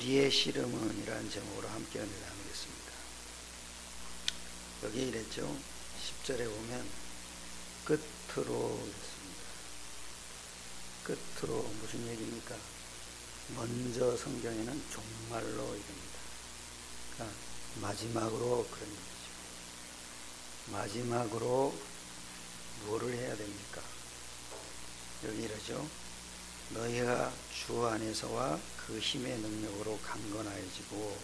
우리의 씨름은 이라는 제목으로 함께 은혜 나누겠습니다. 여기 이랬죠. 10절에 보면 끝으로 있습니다. 끝으로 무슨 얘기입니까? 먼저 성경에는 종말로 이릅니다. 그러니까 마지막으로 그런 얘기죠. 마지막으로 뭐를 해야 됩니까? 여기 이러죠. 너희가 주 안에서와 그 힘의 능력으로 강건하여지고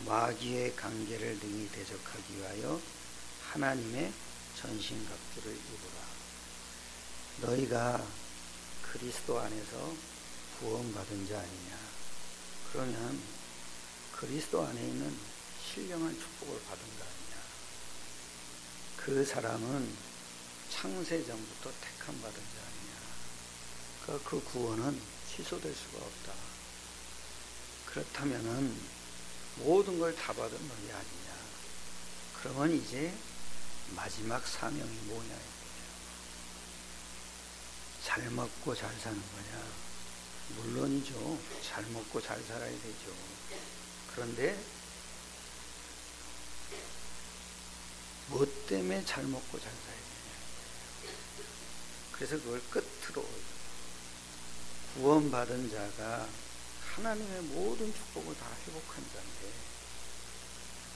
마귀의 관계를 능히 대적하기 위하여 하나님의 전신갑주를 입으라. 너희가 그리스도 안에서 구원받은 자 아니냐. 그러면 그리스도 안에 있는 신령한 축복을 받은 거 아니냐. 그 사람은 창세전부터 택함 받은 자 아니냐. 그 구원은 취소될 수가 없다. 그렇다면은 모든 걸 다 받은 너희 아니냐. 그러면 이제 마지막 사명이 뭐냐 이거예요. 잘 먹고 잘 사는 거냐. 물론이죠. 잘 먹고 잘 살아야 되죠. 그런데 무엇 때문에 잘 먹고 잘 살아야 되냐. 그래서 그걸 끝으로 구원받은 자가 하나님의 모든 축복을 다 회복한 자인데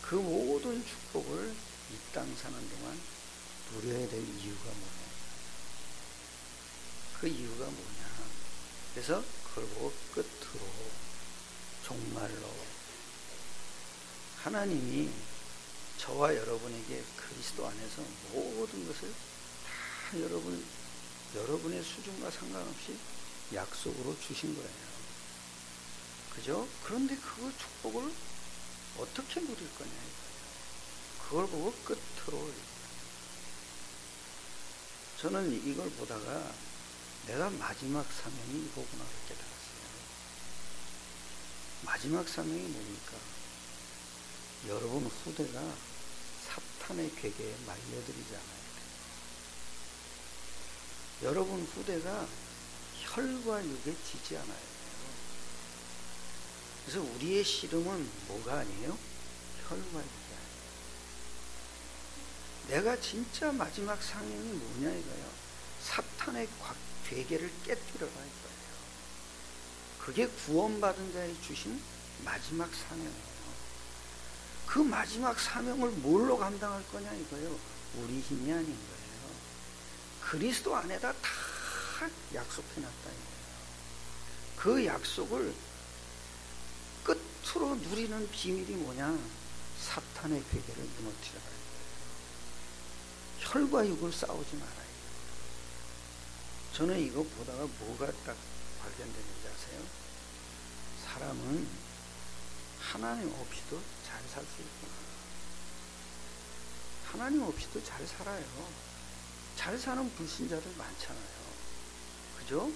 그 모든 축복을 이 땅 사는 동안 누려야 될 이유가 뭐냐. 그 이유가 뭐냐. 그래서 그걸 보고 끝으로 종말로 하나님이 저와 여러분에게 그리스도 안에서 모든 것을 다 여러분의 수준과 상관없이 약속으로 주신 거예요. 그죠? 그런데 그 축복을 어떻게 누릴 거냐 이거예요. 그걸 보고 끝으로. 저는 이걸 보다가 내가 마지막 사명이 이거구나 깨달았어요. 마지막 사명이 뭡니까? 여러분 후대가 사탄의 괴계에 말려들이지 않아야 돼요. 여러분 후대가 혈과 육에 지지 않아야 돼요. 그래서 우리의 씨름은 뭐가 아니에요? 혈과 육이 아니에요. 내가 진짜 마지막 상명이 뭐냐 이거예요. 사탄의 괴계를 깨뜨려라 이거예요. 그게 구원받은 자에 주신 마지막 사명이에요. 그 마지막 사명을 뭘로 감당할 거냐 이거예요. 우리 힘이 아닌 거예요. 그리스도 안에다 다 약속해놨다 이거예요. 그 약속을 끝으로 누리는 비밀이 뭐냐? 사탄의 괴계를 무너뜨려라 이거예요. 혈과 육을 싸우지 말아요. 저는 이거 보다가 뭐가 딱 발견되는지 아세요? 사람은 하나님 없이도 잘 살 수 있구나. 하나님 없이도 잘 살아요. 잘 사는 불신자들 많잖아요. 그죠?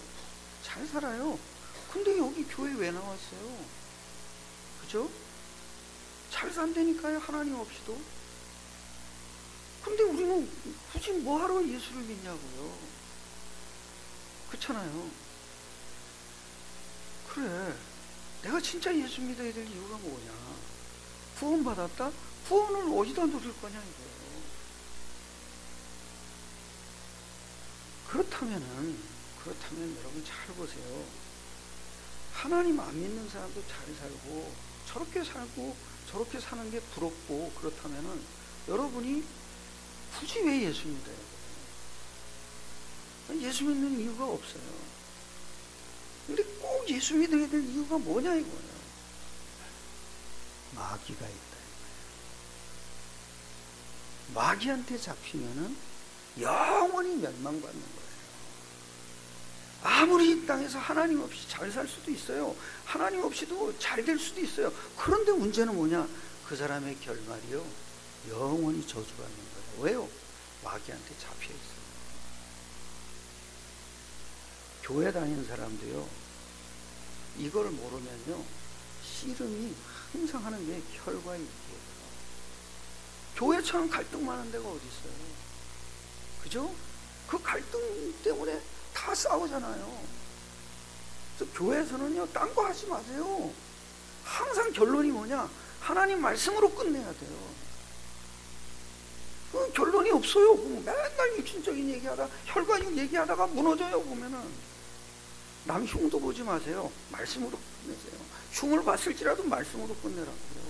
잘 살아요. 근데 여기 교회 왜 나왔어요? 그죠? 잘 산다니까요. 하나님 없이도. 근데 우리는 굳이 뭐하러 예수를 믿냐고요. 그렇잖아요. 그래, 내가 진짜 예수 믿어야 될 이유가 뭐냐. 구원받았다? 구원을 어디다 누릴 거냐 이거예요. 그렇다면 여러분 잘 보세요. 하나님 안 믿는 사람도 잘 살고 저렇게 살고 저렇게 사는 게 부럽고 그렇다면은 여러분이 굳이 왜 예수 믿어야 돼요? 예수 믿는 이유가 없어요. 근데 꼭 예수 믿어야 될 이유가 뭐냐 이거예요. 마귀가 있다 이거예요. 마귀한테 잡히면은 영원히 멸망받는 거예요. 아무리 이 땅에서 하나님 없이 잘 살 수도 있어요. 하나님 없이도 잘 될 수도 있어요. 그런데 문제는 뭐냐? 그 사람의 결말이요, 영원히 저주받는 거예요. 왜요? 마귀한테 잡혀 있어요. 교회 다니는 사람도요, 이걸 모르면요, 씨름이 항상 하는 게 혈과 육이에요. 교회처럼 갈등 많은 데가 어디 있어요? 그죠? 그 갈등 때문에 다 싸우잖아요. 그래서 교회에서는요, 딴 거 하지 마세요. 항상 결론이 뭐냐? 하나님 말씀으로 끝내야 돼요. 결론이 없어요. 맨날 육신적인 얘기하다 혈관육 얘기하다가 무너져요. 보면은 남 흉도 보지 마세요. 말씀으로 끝내세요. 흉을 봤을지라도 말씀으로 끝내라고요.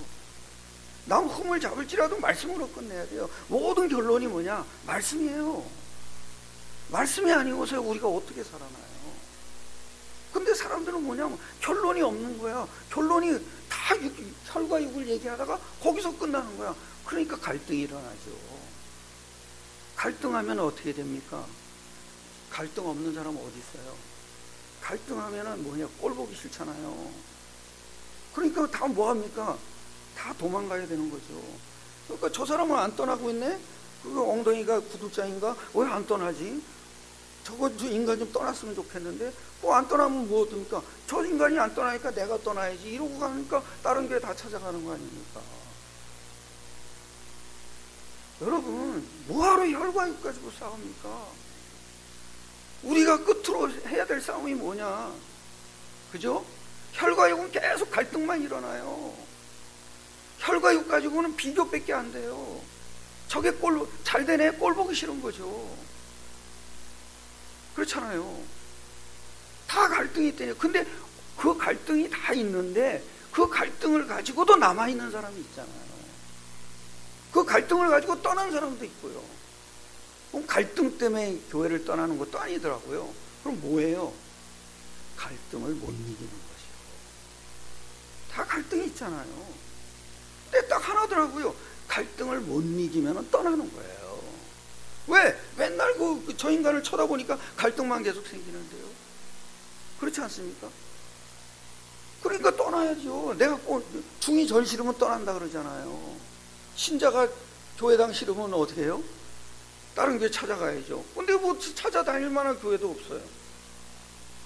남 흠을 잡을지라도 말씀으로 끝내야 돼요. 모든 결론이 뭐냐? 말씀이에요. 말씀이 아니고서 우리가 어떻게 살아나요? 근데 사람들은 뭐냐면 결론이 없는 거야. 결론이 다 혈과 육을 얘기하다가 거기서 끝나는 거야. 그러니까 갈등이 일어나죠. 갈등하면 어떻게 됩니까? 갈등 없는 사람 어디 있어요? 갈등하면은 뭐냐? 꼴 보기 싫잖아요. 그러니까 다 뭐합니까? 다 도망가야 되는 거죠. 그러니까 저 사람은 안 떠나고 있네? 그 엉덩이가 구들장인가? 왜 안 떠나지? 저 인간 좀 떠났으면 좋겠는데 뭐 안 떠나면 뭐 어떻습니까? 저 인간이 안 떠나니까 내가 떠나야지 이러고 가니까 다른 게 다 찾아가는 거 아닙니까? 여러분 뭐하러 혈과 육 가지고 싸웁니까? 우리가 끝으로 해야 될 싸움이 뭐냐? 그죠? 혈과 육은 계속 갈등만 일어나요. 혈과 육 가지고는 비교밖에 안 돼요. 저게 잘 되네? 꼴 보기 싫은 거죠. 그렇잖아요. 다 갈등이 있대요. 근데 그 갈등이 다 있는데 그 갈등을 가지고도 남아있는 사람이 있잖아요. 그 갈등을 가지고 떠난 사람도 있고요. 그럼 갈등 때문에 교회를 떠나는 것도 아니더라고요. 그럼 뭐예요? 갈등을 못 이기는 것이요. 다 갈등이 있잖아요. 근데 딱 하나더라고요. 갈등을 못 이기면 떠나는 거예요. 왜? 맨날 저 인간을 쳐다보니까 갈등만 계속 생기는데요. 그렇지 않습니까? 그러니까 떠나야죠. 내가 중이 절 싫으면 떠난다 그러잖아요. 신자가 교회당 싫으면 어떻게 해요? 다른 교회 찾아가야죠. 근데 뭐 찾아다닐 만한 교회도 없어요.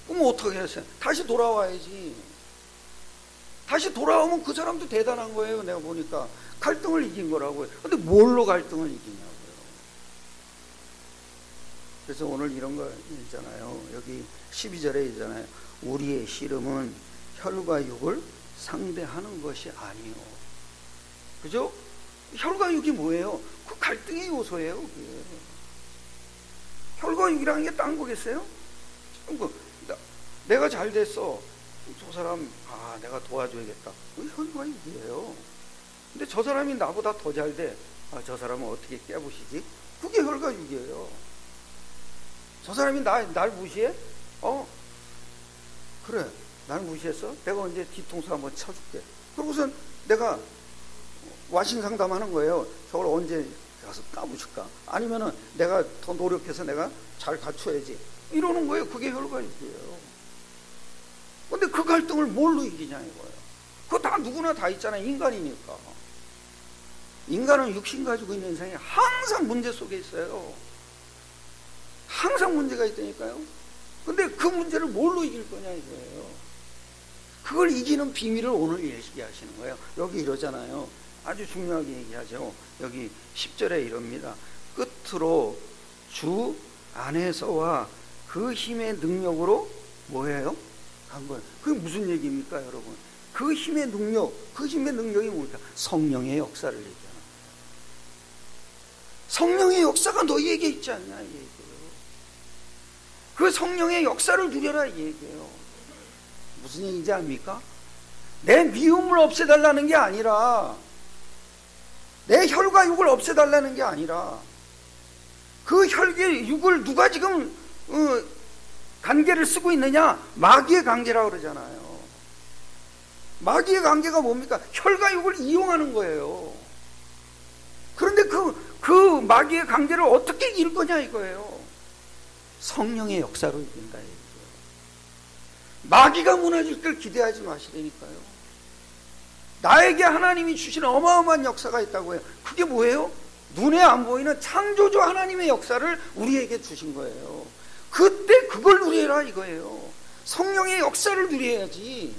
그럼 어떻게 했어요? 다시 돌아와야지. 다시 돌아오면 그 사람도 대단한 거예요. 내가 보니까 갈등을 이긴 거라고요. 근데 뭘로 갈등을 이기냐고요. 그래서 오늘 이런 거 있잖아요. 여기 12절에 있잖아요. 우리의 씨름은 혈과 육을 상대하는 것이 아니요. 그죠? 혈과 육이 뭐예요? 그 갈등의 요소예요. 그게. 혈과 육이라는 게 딴 거겠어요? 내가 잘 됐어. 저 사람 내가 도와줘야겠다. 그 혈과 육이에요. 근데 저 사람이 나보다 더 잘 돼. 저 사람은 어떻게 깨부시지? 그게 혈과 육이에요. 저 사람이 날 무시해? 그래. 날 무시했어? 내가 언제 뒤통수 한번 쳐줄게. 그러고선 내가 와신 상담하는 거예요. 저걸 언제 가서 까부실까? 아니면은 내가 더 노력해서 내가 잘 갖춰야지. 이러는 거예요. 그게 혈과 육이에요. 근데 그 갈등을 뭘로 이기냐 이거예요. 그거 다 누구나 다 있잖아요. 인간이니까. 인간은 육신 가지고 있는 인생이 항상 문제 속에 있어요. 항상 문제가 있다니까요. 근데 그 문제를 뭘로 이길 거냐 이거예요. 그걸 이기는 비밀을 오늘 얘기하시는 거예요. 여기 이러잖아요. 아주 중요하게 얘기하죠. 여기 10절에 이럽니다. 끝으로 주 안에서와 그 힘의 능력으로 뭐예요? 간 거예요. 그게 무슨 얘기입니까 여러분? 그 힘의 능력이 뭡니까? 성령의 역사를 얘기하는 거예요. 성령의 역사가 너희에게 있지 않냐 이 얘기예요. 그 성령의 역사를 누려라 이 얘기예요. 무슨 얘기인지 압니까? 내 미움을 없애달라는 게 아니라, 내 혈과 육을 없애달라는 게 아니라, 그 혈과 육을 누가 지금 관계를 쓰고 있느냐? 마귀의 관계라고 그러잖아요. 마귀의 관계가 뭡니까? 혈과 육을 이용하는 거예요. 그런데 그 마귀의 관계를 어떻게 이길 거냐 이거예요. 성령의 역사로 이긴다 이거예요. 마귀가 무너질 걸 기대하지 마시라니까요. 나에게 하나님이 주시는 어마어마한 역사가 있다고 해요. 그게 뭐예요? 눈에 안 보이는 창조주 하나님의 역사를 우리에게 주신 거예요. 그때 그걸 누리라 이거예요. 성령의 역사를 누려야지.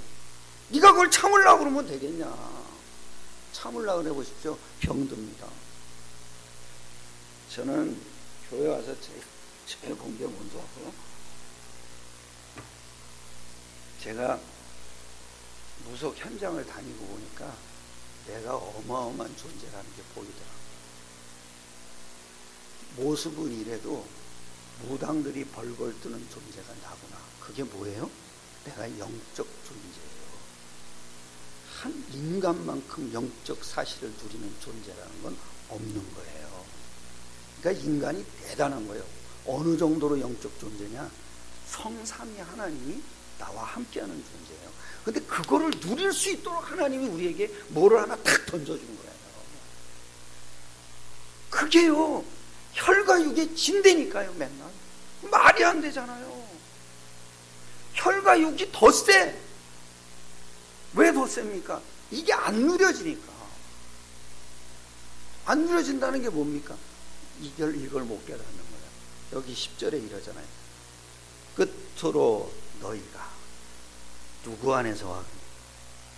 네가 그걸 참으려고 그러면 되겠냐. 참으려고 해보십시오. 병듭니다. 저는 교회 와서 제일 본 게 뭔지 아세요? 제가 무속 현장을 다니고 보니까 내가 어마어마한 존재라는 게 보이더라고요. 모습은 이래도 무당들이 벌벌 뜨는 존재가 나구나. 그게 뭐예요? 내가 영적 존재예요. 한 인간만큼 영적 사실을 누리는 존재라는 건 없는 거예요. 그러니까 인간이 대단한 거예요. 어느 정도로 영적 존재냐? 성삼위 하나님이 나와 함께하는 존재예요. 근데 그거를 누릴 수 있도록 하나님이 우리에게 뭐를 하나 탁 던져준 거예요. 그게요, 혈과 육의 진대니까요. 맨날 말이 안 되잖아요. 혈과 육이 더 세. 왜 더 셉니까? 이게 안 누려지니까. 안 누려진다는 게 뭡니까? 이걸 못 깨닫는 거야. 여기 10절에 이러잖아요. 끝으로 너희가 누구 안에서 와?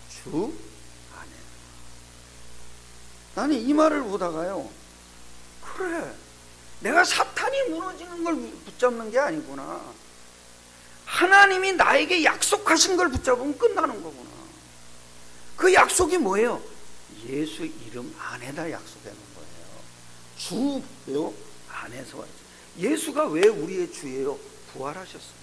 주 안에. 나는 이 말을 보다가요, 그래, 내가 사탄이 무너지는 걸 붙잡는 게 아니구나. 하나님이 나에게 약속하신 걸 붙잡으면 끝나는 거구나. 그 약속이 뭐예요? 예수 이름 안에다 약속해 놓은 거예요. 주요 안에서 와야지. 예수가 왜 우리의 주예요? 부활하셨으니까.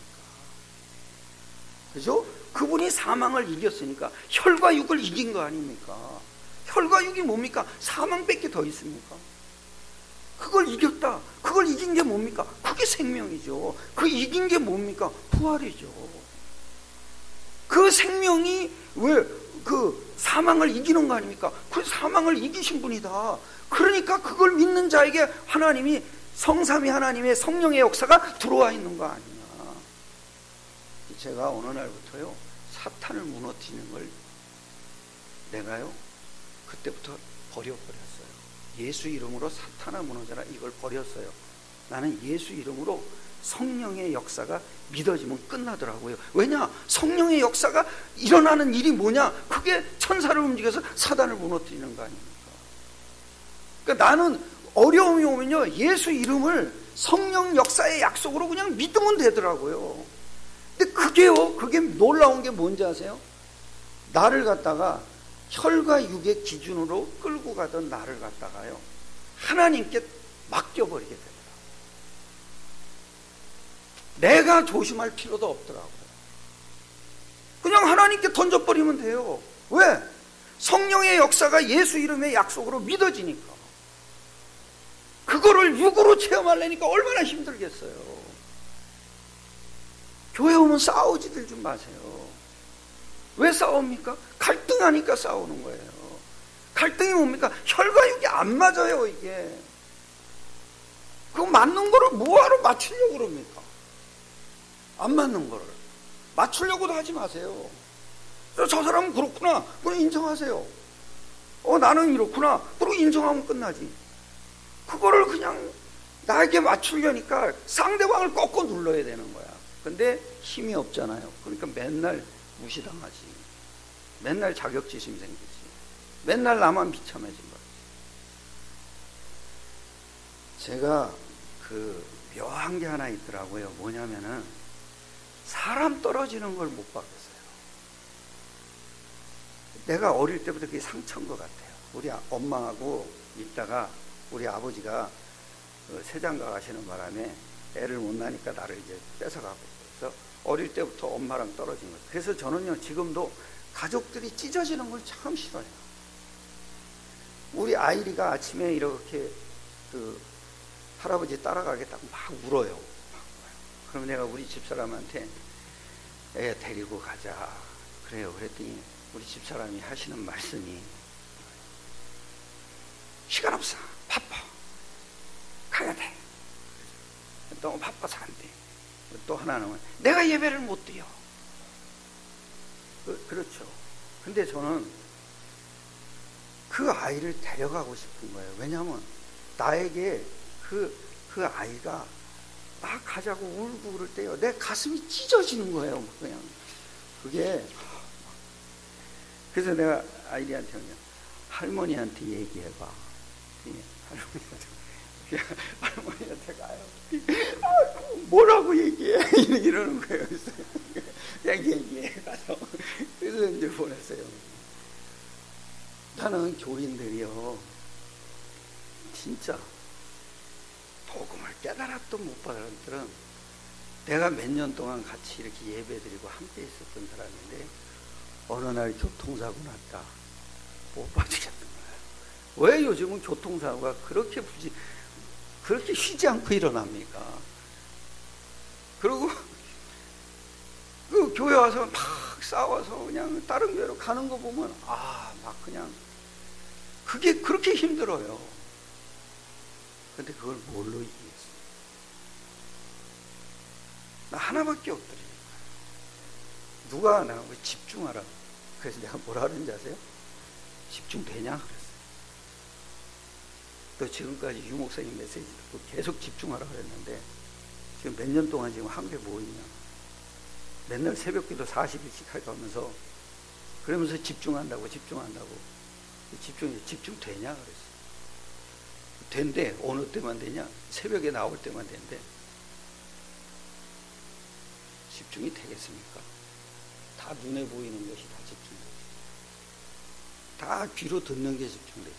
그죠? 그분이 사망을 이겼으니까. 혈과 육을 이긴 거 아닙니까? 혈과 육이 뭡니까? 사망밖에 더 있습니까? 그걸 이겼다. 그걸 이긴 게 뭡니까? 그게 생명이죠. 그 이긴 게 뭡니까? 부활이죠. 그 생명이 왜 그 사망을 이기는 거 아닙니까? 그 사망을 이기신 분이다. 그러니까 그걸 믿는 자에게 하나님이, 성삼위 하나님의 성령의 역사가 들어와 있는 거 아니냐. 제가 어느 날부터요, 사탄을 무너뜨리는 걸 내가요, 그때부터 버려버렸어요. 예수 이름으로 사탄아 무너져라, 이걸 버렸어요. 나는 예수 이름으로 성령의 역사가 믿어지면 끝나더라고요. 왜냐? 성령의 역사가 일어나는 일이 뭐냐? 그게 천사를 움직여서 사단을 무너뜨리는 거 아닙니까? 그러니까 나는 어려움이 오면요, 예수 이름을 성령 역사의 약속으로 그냥 믿으면 되더라고요. 근데 그게 놀라운 게 뭔지 아세요? 나를 갖다가 혈과 육의 기준으로 끌고 가던 나를 갖다가요, 하나님께 맡겨버리게 되더라고요. 내가 조심할 필요도 없더라고요. 그냥 하나님께 던져버리면 돼요. 왜? 성령의 역사가 예수 이름의 약속으로 믿어지니까. 그거를 육으로 체험하려니까 얼마나 힘들겠어요. 교회 오면 싸우지들 좀 마세요. 왜 싸웁니까? 갈등하니까 싸우는 거예요. 갈등이 뭡니까? 혈과 육이 안 맞아요, 이게. 그거 맞는 거를 뭐하러 맞추려고 그럽니까? 안 맞는 거를 맞추려고도 하지 마세요. 저 사람은 그렇구나, 그럼 인정하세요. 나는 이렇구나, 그리고 인정하면 끝나지. 그거를 그냥 나에게 맞추려니까 상대방을 꺾고 눌러야 되는 거야. 근데 힘이 없잖아요. 그러니까 맨날 무시당하지. 맨날 자격지심이 생기지. 맨날 나만 비참해진 거지. 제가 그 묘한 게 하나 있더라고요. 뭐냐면은 사람 떨어지는 걸 못 봤겠어요. 내가 어릴 때부터 그게 상처인 것 같아요. 우리 엄마하고 있다가 우리 아버지가 세장가 가시는 바람에 애를 못 낳으니까 나를 이제 뺏어가고, 그래서 어릴 때부터 엄마랑 떨어진 거예요. 그래서 저는요, 지금도 가족들이 찢어지는 걸 참 싫어해요. 우리 아이리가 아침에 이렇게 그 할아버지 따라가겠다고 막 울어요. 그럼 내가 우리 집사람한테 애 데리고 가자. 그래요. 그랬더니 우리 집사람이 하시는 말씀이, 시간 없어, 바빠, 가야 돼, 너무 바빠서 안 돼. 또 하나는 내가 예배를 못 드려. 그렇죠. 근데 저는 그 아이를 데려가고 싶은 거예요. 왜냐하면 나에게 그 아이가 막 가자고 울고 그럴 때요, 내 가슴이 찢어지는 거예요. 그냥 그게. 그래서 내가 아이리한테 할머니한테 얘기해봐. 할머니한테 가요. 뭐라고 얘기해? 이러는 거예요. 그냥 얘기해 가서. 그래서 이제 보냈어요. 나는 교인들이요, 진짜 복음을 깨달았도 못 받은 사람들은, 내가 몇 년 동안 같이 이렇게 예배드리고 함께 있었던 사람인데 어느 날 교통사고 났다, 못 받으겠는 거예요. 왜 요즘은 교통사고가 그렇게 쉬지 않고 일어납니까? 그리고 그 교회 와서 막 싸워서 그냥 다른 교회로 가는 거 보면 막 그냥 그게 그렇게 힘들어요. 근데 그걸 뭘로 이기겠어요? 나 하나밖에 없더니 누가 나하고 집중하라. 그래서 내가 뭐라 그러는지 아세요? 집중되냐? 그랬어요. 너 지금까지 유 목사님 메시지 듣고 계속 집중하라 그랬는데 지금 몇 년 동안 지금 한 게 뭐 있냐? 맨날 새벽기도 40일씩 하면서 그러면서 집중한다고 집중되냐? 그랬어요. 된대. 어느 때만 되냐? 새벽에 나올 때만 된대. 집중이 되겠습니까? 다 눈에 보이는 것이 다 집중되지. 다 귀로 듣는 게 집중되지.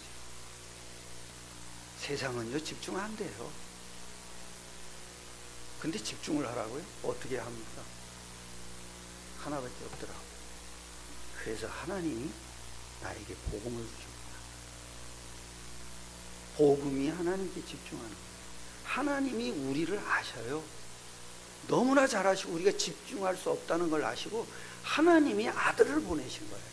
세상은요, 집중 안 돼요. 근데 집중을 하라고요? 어떻게 합니까? 하나밖에 없더라고. 그래서 하나님이 나에게 복음을 주십니다. 복음이 하나님께 집중하는 거예요. 하나님이 우리를 아셔요. 너무나 잘 아시고 우리가 집중할 수 없다는 걸 아시고 하나님이 아들을 보내신 거예요.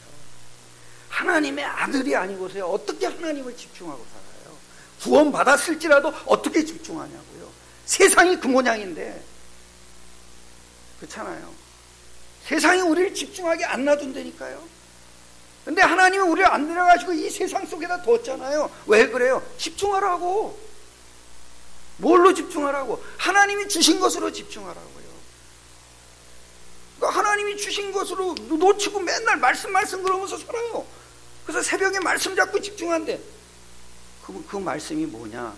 하나님의 아들이 아니고서야 어떻게 하나님을 집중하고 살아요? 구원 받았을지라도 어떻게 집중하냐고요. 세상이 그 모양인데. 그렇잖아요. 세상이 우리를 집중하게 안 놔둔다니까요. 근데 하나님은 우리를 안 데려가시고 이 세상 속에다 뒀잖아요. 왜 그래요? 집중하라고. 뭘로 집중하라고? 하나님이 주신 것으로 집중하라고요. 그러니까 하나님이 주신 것으로 놓치고 맨날 말씀 그러면서 살아요. 그래서 새벽에 말씀 잡고 집중한대. 그 말씀이 뭐냐?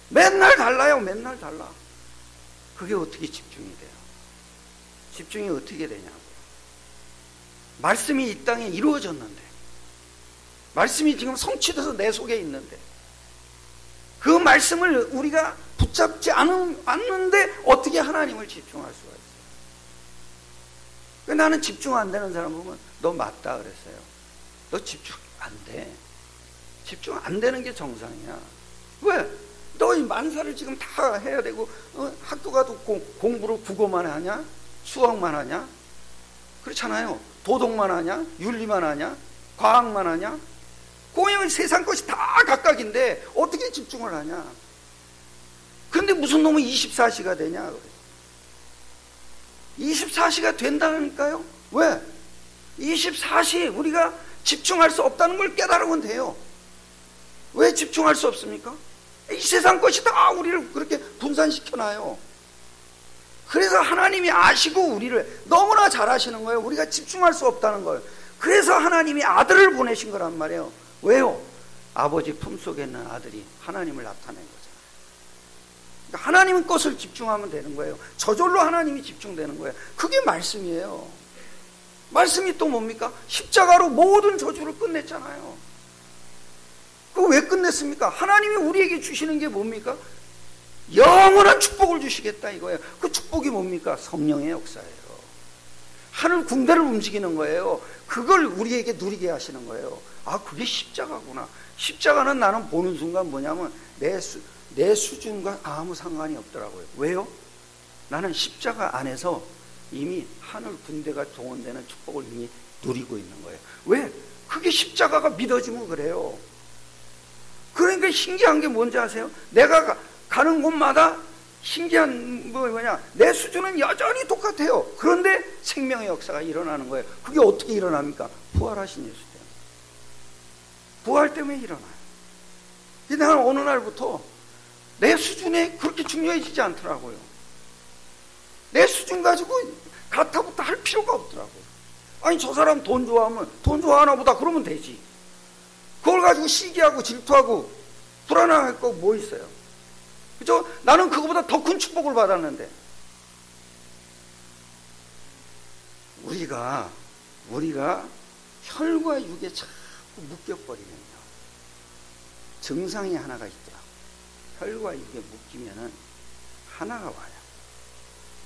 맨날 달라요. 맨날 달라. 그게 어떻게 집중이 돼요? 집중이 어떻게 되냐고요. 말씀이 이 땅에 이루어졌는데, 말씀이 지금 성취돼서 내 속에 있는데, 그 말씀을 우리가 붙잡지 않는데 어떻게 하나님을 집중할 수가 있어요? 나는 집중 안 되는 사람 보면 너 맞다 그랬어요. 너 집중 안 돼. 집중 안 되는 게 정상이야. 왜? 너 이 만사를 지금 다 해야 되고 학교 가도 공부를 국어만 하냐? 수학만 하냐? 그렇잖아요. 도덕만 하냐? 윤리만 하냐? 과학만 하냐? 공연 세상 것이 다 각각인데 어떻게 집중을 하냐? 근데 무슨 놈은 24시가 되냐? 24시가 된다니까요? 왜? 24시 우리가 집중할 수 없다는 걸 깨달으면 돼요. 왜 집중할 수 없습니까? 이 세상 것이 다 우리를 그렇게 분산시켜놔요. 그래서 하나님이 아시고 우리를 너무나 잘 아시는 거예요. 우리가 집중할 수 없다는 걸. 그래서 하나님이 아들을 보내신 거란 말이에요. 왜요? 아버지 품속에 있는 아들이 하나님을 나타낸 거잖아요. 그러니까 하나님 것을 집중하면 되는 거예요. 저절로 하나님이 집중되는 거예요. 그게 말씀이에요. 말씀이 또 뭡니까? 십자가로 모든 저주를 끝냈잖아요. 그거 왜 끝냈습니까? 하나님이 우리에게 주시는 게 뭡니까? 영원한 축복을 주시겠다 이거예요. 그 축복이 뭡니까? 성령의 역사예요. 하늘 궁대를 움직이는 거예요. 그걸 우리에게 누리게 하시는 거예요. 아, 그게 십자가구나. 십자가는 나는 보는 순간 뭐냐면 내 수준과 아무 상관이 없더라고요. 왜요? 나는 십자가 안에서 이미 하늘 군대가 동원되는 축복을 이미 누리고 있는 거예요. 왜? 그게 십자가가 믿어지면 그래요. 그러니까 신기한 게 뭔지 아세요? 내가 가는 곳마다 신기한 내 수준은 여전히 똑같아요. 그런데 생명의 역사가 일어나는 거예요. 그게 어떻게 일어납니까? 부활하신 예수 때문에. 부활 때문에 일어나요. 근데 나는 어느 날부터 내 수준이 그렇게 중요해지지 않더라고요. 내 수준 가지고 가타부터 할 필요가 없더라고요. 아니 저 사람 돈 좋아하면 돈 좋아하나 보다 그러면 되지. 그걸 가지고 시기하고 질투하고 불안할 거 뭐 있어요? 그죠? 나는 그거보다 더 큰 축복을 받았는데. 우리가 우리가 혈과 육에 자꾸 묶여버리면요, 증상이 하나가 있더라고요. 혈과 육에 묶이면은 하나가 와요.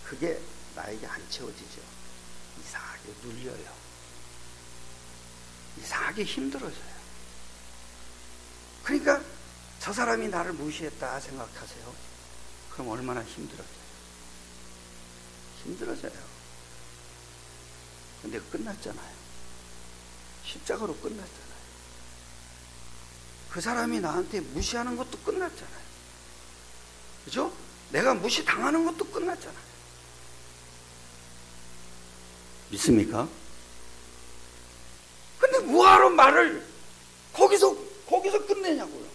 그게 나에게 안 채워지죠. 이상하게 눌려요. 이상하게 힘들어져요. 그러니까 저 사람이 나를 무시했다 생각하세요. 그럼 얼마나 힘들어져요. 힘들어져요. 근데 끝났잖아요. 십자가로 끝났잖아요. 그 사람이 나한테 무시하는 것도 끝났잖아요. 그죠? 내가 무시당하는 것도 끝났잖아요. 믿습니까? 근데 뭐하러 말을 거기서 끝내냐고요.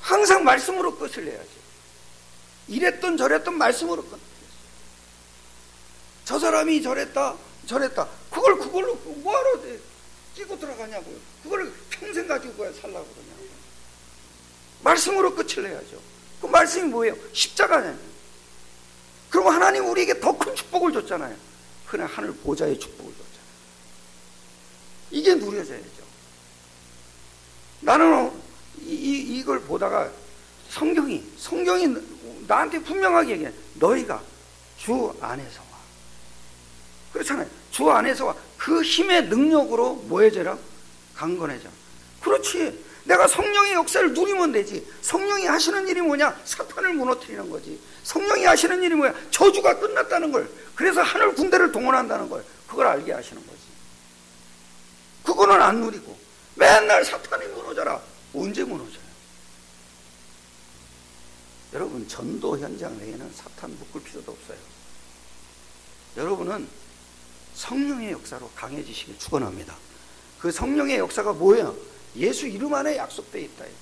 항상 말씀으로 끝을 내야지. 이랬던 저랬던 말씀으로 끝내야지. 저 사람이 저랬다. 그걸로 뭐하러 끼고 들어가냐고요. 그걸 평생 가지고 살라고 그러냐고요. 말씀으로 끝을 내야죠. 그 말씀이 뭐예요? 십자가잖아요. 그리고 하나님 우리에게 더 큰 축복을 줬잖아요. 그냥 하늘 보좌의 축복을 줬잖아요. 이게 누려져야죠. 나는 이걸 보다가 성경이 나한테 분명하게 얘기해. 너희가 주 안에서 와. 그렇잖아요. 주 안에서 와. 그 힘의 능력으로 뭐해져라? 강건해져. 그렇지. 내가 성령의 역사를 누리면 되지. 성령이 하시는 일이 뭐냐? 사탄을 무너뜨리는 거지. 성령이 하시는 일이 뭐야? 저주가 끝났다는 걸. 그래서 하늘 군대를 동원한다는 걸. 그걸 알게 하시는 거지. 그거는 안 누리고 맨날 사탄이 무너져라. 언제 무너져요? 여러분, 전도 현장 외에는 사탄 묶을 필요도 없어요. 여러분은 성령의 역사로 강해지시길 축원합니다. 그 성령의 역사가 뭐예요? 예수 이름 안에 약속되어 있다 이거예요.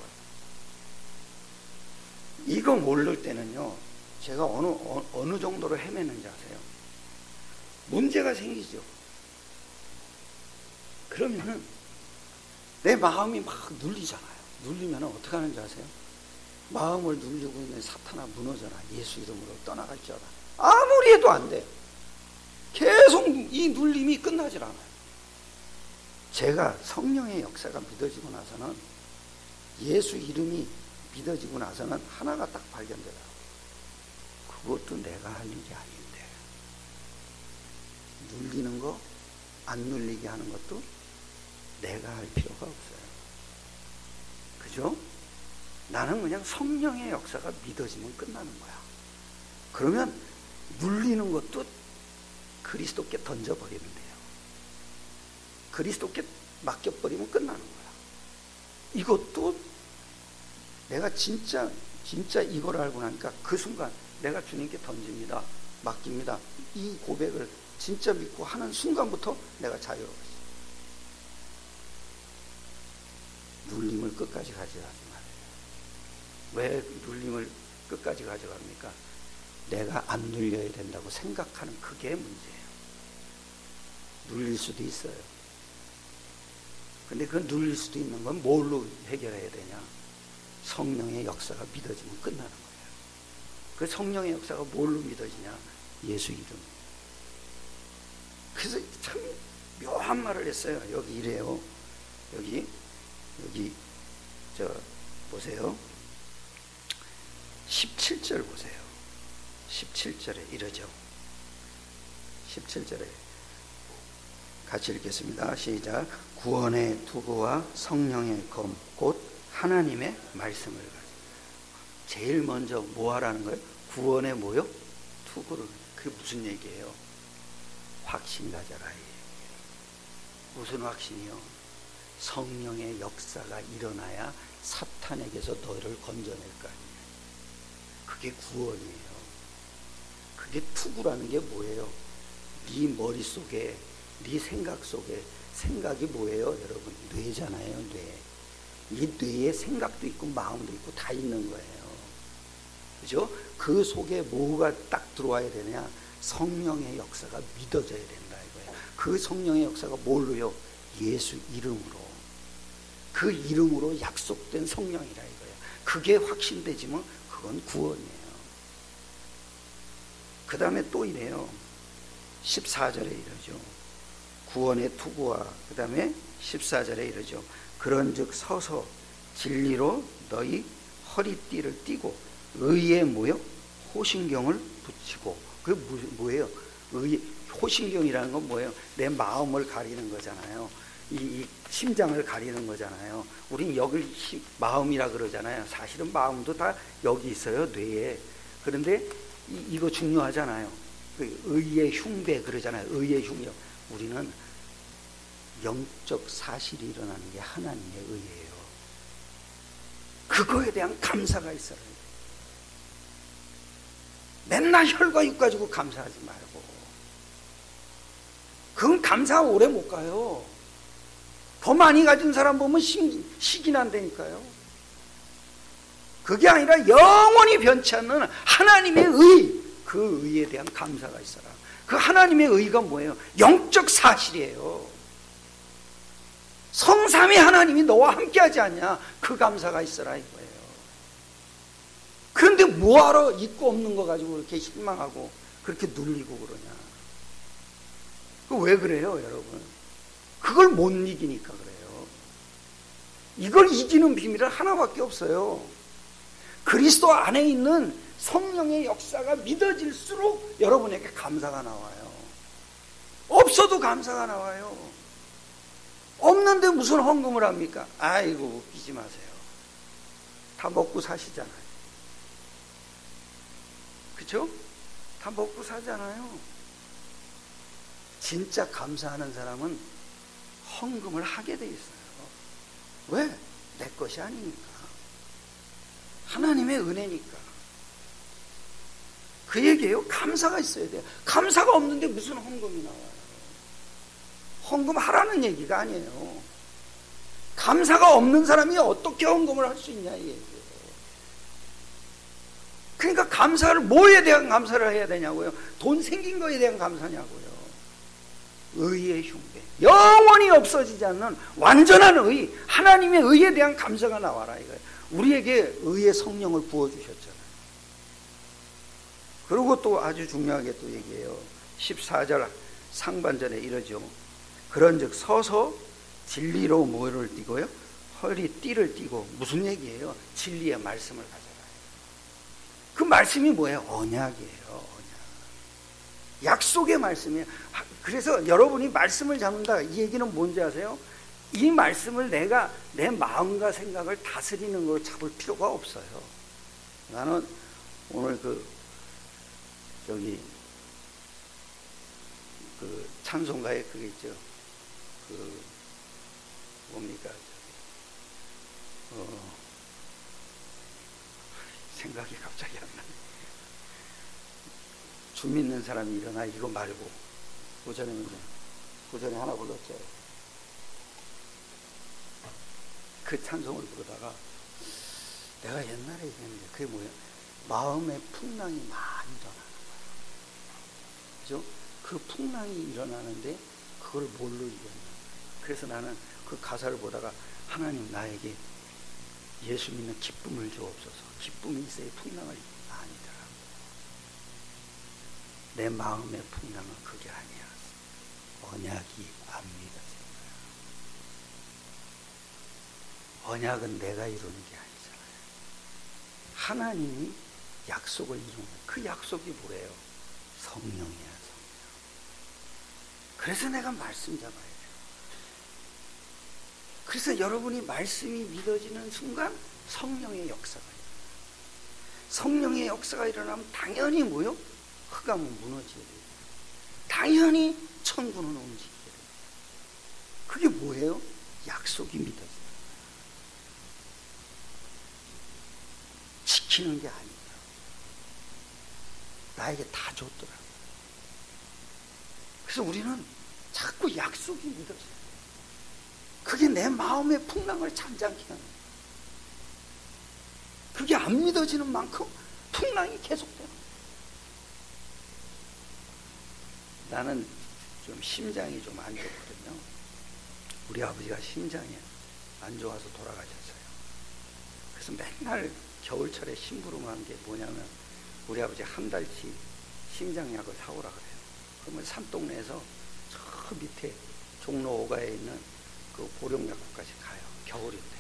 이거 모를 때는요, 제가 어느 정도로 헤매는지 아세요? 문제가 생기죠. 그러면은 내 마음이 막 눌리잖아요. 눌리면 어떻게 하는지 아세요? 마음을 눌리고 있는 사탄아 무너져라. 예수 이름으로 떠나갈지어다. 아무리 해도 안 돼. 계속 이 눌림이 끝나질 않아요. 제가 성령의 역사가 믿어지고 나서는, 예수 이름이 믿어지고 나서는 하나가 딱 발견되더라고요. 그것도 내가 할 일이 아닌데, 눌리는 거, 안 눌리게 하는 것도 내가 할 필요가 없어요. 그죠? 나는 그냥 성령의 역사가 믿어지면 끝나는 거야. 그러면 눌리는 것도 그리스도께 던져버리면 돼요. 그리스도께 맡겨버리면 끝나는 거야. 이것도 내가 진짜 이걸 알고 나니까 그 순간 내가 주님께 던집니다. 맡깁니다. 이 고백을 진짜 믿고 하는 순간부터 내가 자유로웠어요. 눌림을 끝까지 가져가지 말아요. 왜 눌림을 끝까지 가져갑니까? 내가 안 눌려야 된다고 생각하는 그게 문제예요. 눌릴 수도 있어요. 근데 그 눌릴 수도 있는 건 뭘로 해결해야 되냐? 성령의 역사가 믿어지면 끝나는 거예요. 그 성령의 역사가 뭘로 믿어지냐? 예수 이름. 그래서 참 묘한 말을 했어요. 여기 이래요. 여기 보세요. 17절 보세요. 17절에 이러죠. 17절에 같이 읽겠습니다. 시작. 구원의 투구와 성령의 검, 곧 하나님의 말씀을 가지고. 제일 먼저 뭐 하라는 거예요? 구원의 뭐요? 투구를. 그게 무슨 얘기예요? 확신 가져라. 무슨 확신이요? 성령의 역사가 일어나야 사탄에게서 너를 건져낼 거 아니에요. 그게 구원이에요. 그게 투구라는 게 뭐예요? 네 머릿속에, 네 생각 속에, 생각이 뭐예요? 여러분, 뇌잖아요. 뇌. 이 뇌에 생각도 있고 마음도 있고 다 있는 거예요. 그죠? 그 속에 뭐가 딱 들어와야 되냐? 성령의 역사가 믿어져야 된다 이거예요. 그 성령의 역사가 뭘로요? 예수 이름으로. 그 이름으로 약속된 성령이라 이거예요. 그게 확신되지만 그건 구원이에요. 그 다음에 또 이래요. 14절에 이러죠. 구원의 투구와 그 다음에 14절에 이러죠. 그런즉 서서 진리로 너희 허리띠를 띠고 의의 뭐요? 호신경을 붙이고. 그게 뭐예요? 호신경이라는 건 뭐예요? 내 마음을 가리는 거잖아요. 이 심장을 가리는 거잖아요. 우린 여기 마음이라 그러잖아요. 사실은 마음도 다 여기 있어요, 뇌에. 그런데 이거 중요하잖아요. 의의 흉배 그러잖아요. 의의 흉배. 우리는 영적 사실이 일어나는 게 하나님의 의예요. 그거에 대한 감사가 있어요. 맨날 혈과 육 가지고 감사하지 말고. 그건 감사 오래 못 가요. 더 많이 가진 사람 보면 식이 난다니까요. 그게 아니라 영원히 변치 않는 하나님의 의, 그 의에 대한 감사가 있어라. 그 하나님의 의가 뭐예요? 영적 사실이에요. 성삼위 하나님이 너와 함께하지 않냐? 그 감사가 있어라 이거예요. 그런데 뭐하러 있고 없는 거 가지고 그렇게 실망하고 그렇게 눌리고 그러냐? 왜 그래요, 여러분? 그걸 못 이기니까 그래요. 이걸 이기는 비밀은 하나밖에 없어요. 그리스도 안에 있는 성령의 역사가 믿어질수록 여러분에게 감사가 나와요. 없어도 감사가 나와요. 없는데 무슨 헌금을 합니까? 아이고, 웃기지 마세요. 다 먹고 사시잖아요. 그렇죠? 다 먹고 사잖아요. 진짜 감사하는 사람은 헌금을 하게 돼 있어요. 왜? 내 것이 아니니까. 하나님의 은혜니까. 그 얘기예요. 감사가 있어야 돼요. 감사가 없는데 무슨 헌금이 나와요? 헌금 하라는 얘기가 아니에요. 감사가 없는 사람이 어떻게 헌금을 할 수 있냐 이 얘기예요. 그러니까 감사를 뭐에 대한 감사를 해야 되냐고요? 돈 생긴 거에 대한 감사냐고요. 의의 흉배, 영원히 없어지지 않는 완전한 의, 하나님의 의에 대한 감사가 나와라 이거예요. 우리에게 의의 성령을 부어주셨잖아요. 그리고 또 아주 중요하게 또 얘기해요. 14절 상반절에 이러죠. 그런즉 서서 진리로 뭐를 띠고요? 허리띠를 띠고. 무슨 얘기예요? 진리의 말씀을 가져라. 그 말씀이 뭐예요? 언약이에요. 언약. 약속의 말씀이에요. 그래서 여러분이 말씀을 잡는다, 이 얘기는 뭔지 아세요? 이 말씀을 내가 내 마음과 생각을 다스리는 걸 잡을 필요가 없어요. 나는 오늘 찬송가에 그게 있죠. 뭡니까? 생각이 갑자기 안 나네. 주 믿는 사람이 일어나 이거 말고 고전에 하나 불렀죠. 그 찬송을 부르다가 내가 옛날에 얘기했는데 그게 뭐예요? 마음의 풍랑이 많이 일어나는 거예요. 그죠? 그 풍랑이 일어나는데 그걸 뭘로 이겼냐? 그래서 나는 그 가사를 보다가 하나님 나에게 예수 믿는 기쁨을 주옵소서. 기쁨이 있어야 풍랑을 아니더라. 내 마음의 풍랑은 그게 아니야. 언약이 안 믿어진 거야. 언약은 내가 이루는 게 아니잖아요. 하나님이 약속을 이루는 거야. 그 약속이 뭐예요? 성령이야, 성령. 그래서 내가 말씀 잡아야 돼요. 그래서 여러분이 말씀이 믿어지는 순간 성령의 역사가 일어나요. 성령의 역사가 일어나면 당연히 뭐요? 흑암은 무너지게 돼요. 당연히 천군은 움직이게 돼요. 그게 뭐예요? 약속이 믿어져요. 지키는 게 아니에요. 나에게 다 줬더라고요. 그래서 우리는 자꾸 약속이 믿어져요. 그게 내 마음의 풍랑을 잠잠케 하는 거예요. 그게 안 믿어지는 만큼 풍랑이 계속돼요. 나는 좀 심장이 좀 안 좋거든요. 우리 아버지가 심장이 안 좋아서 돌아가셨어요. 그래서 맨날 겨울철에 심부름한 게 뭐냐면 우리 아버지 한 달치 심장약을 사오라 그래요. 그러면 산동네에서 저 밑에 종로 5가에 있는 그 보령약국까지 가요. 겨울인데.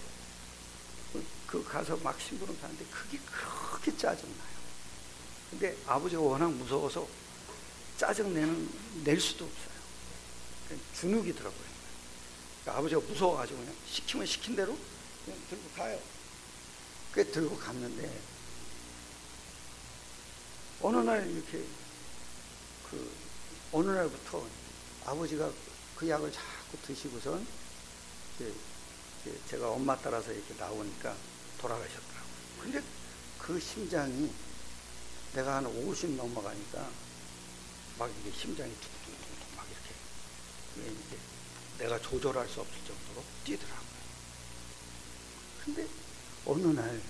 그 가서 막 심부름 사는데 그게 그렇게 짜증나요. 근데 아버지가 워낙 무서워서 낼 수도 없어요. 주눅이 들어버려요. 그러니까 아버지가 무서워가지고 그냥 시키면 시킨 대로 그냥 들고 가요. 꽤 들고 갔는데 어느 날 이렇게 어느 날부터 아버지가 그 약을 자꾸 드시고선 제가 엄마 따라서 이렇게 나오니까 돌아가셨더라고요. 근데 그 심장이 내가 한 50 넘어가니까 막 이게 심장이 툭툭툭툭 막 이렇게 이제 내가 조절할 수 없을 정도로 뛰더라고요. 근데 어느 날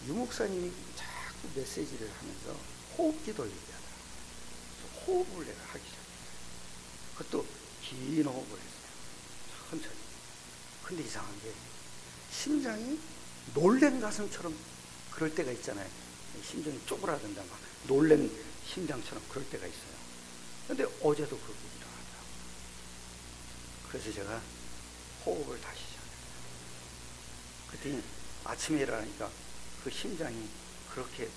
유목사님이 자꾸 메시지를 하면서 호흡기도를 얘기하더라고요. 호흡을 내가 하기 시작했어요. 그것도 긴 호흡을 했어요. 천천히. 근데 이상한 게 심장이 놀란 가슴처럼 그럴 때가 있잖아요. 심장이 쪼그라든다 막 놀란 심장처럼 그럴 때가 있어요. 근데 어제도 그렇게 일어나더라고요. 그래서 제가 호흡을 다시 시작했어요. 그랬더니 아침에 일어나니까 그 심장이 그렇게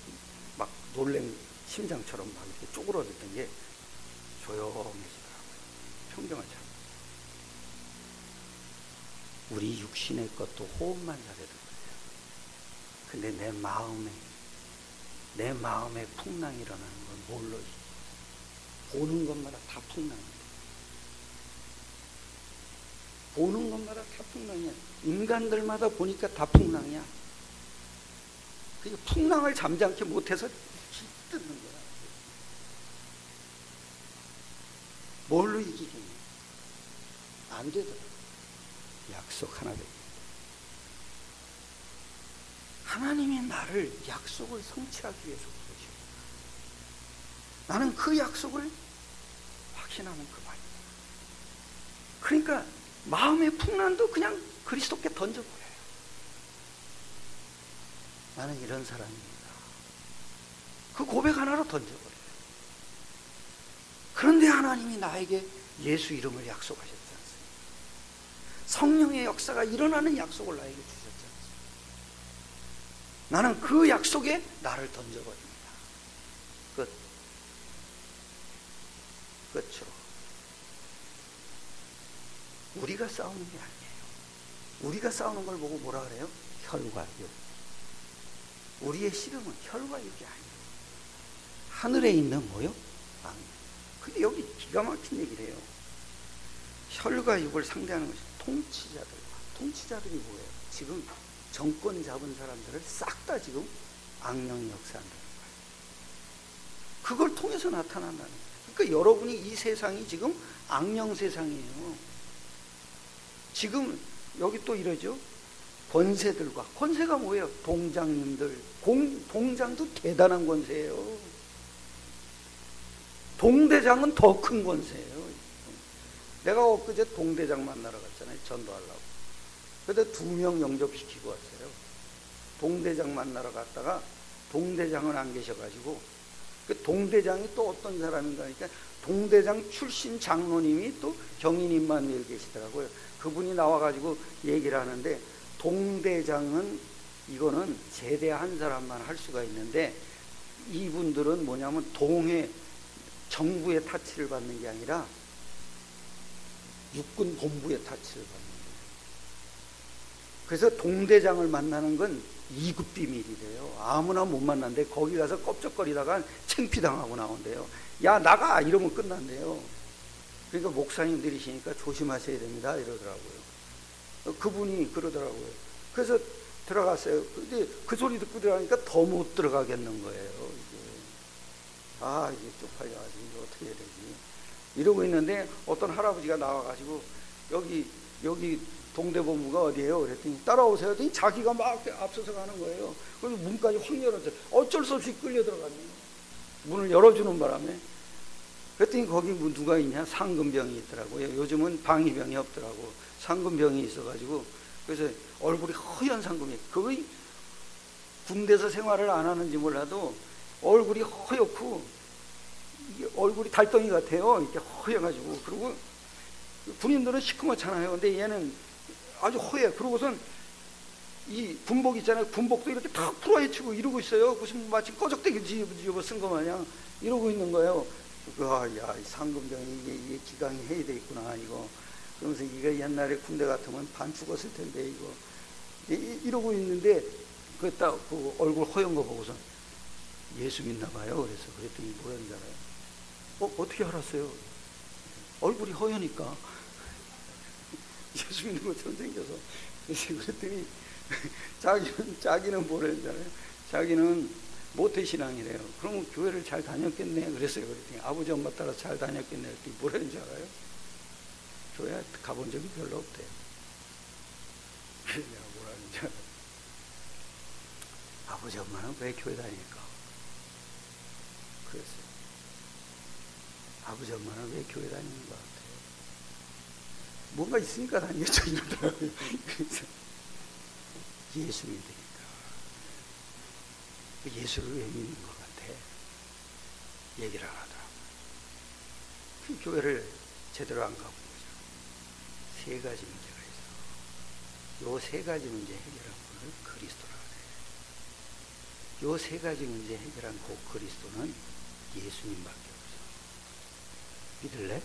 막 놀란 심장처럼 막 이렇게 쪼그라들던 게 조용해지더라고요. 평정을 찾고. 우리 육신의 것도 호흡만 잘해도 그래요. 근데 내 마음에 풍랑이 일어나는 건 뭘로 이기죠? 보는 것마다 다 풍랑이에요. 보는 것마다 다 풍랑이야. 인간들마다 보니까 다 풍랑이야. 그게 풍랑을 잠잠케 못해서 깃드는 거야. 뭘로 이기겠냐? 안 되더라고. 약속 하나 되고. 하나님이 나를 약속을 성취하기 위해서 부르시고 나는 그 약속을 확신하는 그 말이야. 그러니까 마음의 풍란도 그냥 그리스도께 던져버려요. 나는 이런 사람입니다. 그 고백 하나로 던져버려요. 그런데 하나님이 나에게 예수 이름을 약속하셨지 않습니까? 성령의 역사가 일어나는 약속을 나에게 주셨지 않습니까? 나는 그 약속에 나를 던져버립니다. 끝으로 우리가 싸우는 게 아니에요. 우리가 싸우는 걸 보고 뭐라 그래요? 혈과 육. 우리의 씨름은 혈과 육이 아니에요. 하늘에 있는 뭐요? 악령. 근데 여기 기가 막힌 얘기를 해요. 혈과 육을 상대하는 것이 통치자들이 뭐예요? 지금 정권 잡은 사람들을 싹 다 지금 악령이 역사한다는 거예요. 그걸 통해서 나타난다는 거예요. 그러니까 여러분이 이 세상이 지금 악령 세상이에요. 지금 여기 또 이러죠. 권세가 뭐예요? 동장님들. 동장도 대단한 권세예요. 동대장은 더 큰 권세예요. 내가 엊그제 동대장 만나러 갔잖아요. 전도하려고. 그때 2명 영접시키고 왔어요. 동대장 만나러 갔다가 동대장은 안 계셔가지고 그 동대장이 또 어떤 사람인가 하니까 동대장 출신 장로님이 또 경인 임마누엘 계시더라고요. 그분이 나와가지고 얘기를 하는데 동대장은 이거는 제대한 사람만 할 수가 있는데 이분들은 뭐냐면 동해 정부의 타치를 받는 게 아니라 육군 본부의 타치를 받는 거예요. 그래서 동대장을 만나는 건 2급 비밀이래요. 아무나 못 만난대. 거기 가서 껍적거리다가 창피당하고 나온대요. 야 나가 이러면 끝난대요. 그러니까 목사님들이시니까 조심하셔야 됩니다 이러더라고요. 그분이 그러더라고요. 그래서 들어갔어요. 근데 그 소리 듣고 들어가니까 더 못 들어가겠는 거예요. 이게 쪽팔려가지고 이거 어떻게 해야 되지 이러고 있는데 어떤 할아버지가 나와가지고 여기 동대본부가 어디예요? 그랬더니 따라오세요. 그랬더니 자기가 막 앞서서 가는 거예요. 그래서 문까지 확 열었어요. 어쩔 수 없이 끌려 들어갔네요. 문을 열어주는 바람에. 그랬더니 거기 누가 있냐? 상근병이 있더라고요. 요즘은 방위병이 없더라고. 상근병이 있어가지고 그래서 얼굴이 허연 상근병이. 거의 군대에서 생활을 안 하는지 몰라도 얼굴이 허옇고 얼굴이 달덩이 같아요. 이렇게 허여가지고. 그리고 군인들은 시커멓잖아요. 근데 얘는 아주 허해. 그러고선 이 군복 있잖아요. 군복도 이렇게 탁 풀어헤치고 이러고 있어요. 무슨 마치 꺼적대기 집어 쓴 거 마냥 이러고 있는 거예요. 야, 상금정이 이게 기강이 해야 돼 있구나, 이거. 그러면서 이거 옛날에 군대 같으면 반 죽었을 텐데, 이거. 이러고 있는데, 그 얼굴 허연 거 보고서 예수 믿나 봐요. 그랬더니 뭐라는 줄 알아요? 어떻게 알았어요? 얼굴이 허여니까. 예수 믿는 것처럼 생겨서. 그랬더니 자기는 뭐라는 줄 알아요? 자기는 모태신앙이래요. 그러면 교회를 잘 다녔겠네. 그랬어요. 그랬더니 아버지 엄마 따라 잘 다녔겠네. 그랬더니 뭐라는 줄 알아요? 교회 가본 적이 별로 없대요. 그래서 내가 뭐라는 줄 알아요? 아버지 엄마는 왜 교회 다닐까? 그랬어요. 아버지 엄마는 왜 교회 다니는 것 같아요? 뭔가 있으니까 다니겠죠. 이러더라고요. 그래서 예수 믿으니까. 예수를 왜 믿는 것 같아? 얘기를 안 하더라고요. 그 교회를 제대로 안 가본 거죠. 세 가지 문제가 있어. 요 세 가지 문제 해결한 분을 그리스도라고 해요. 요 세 가지 문제 해결한 그 그리스도는 예수님밖에 없어. 믿을래? 네.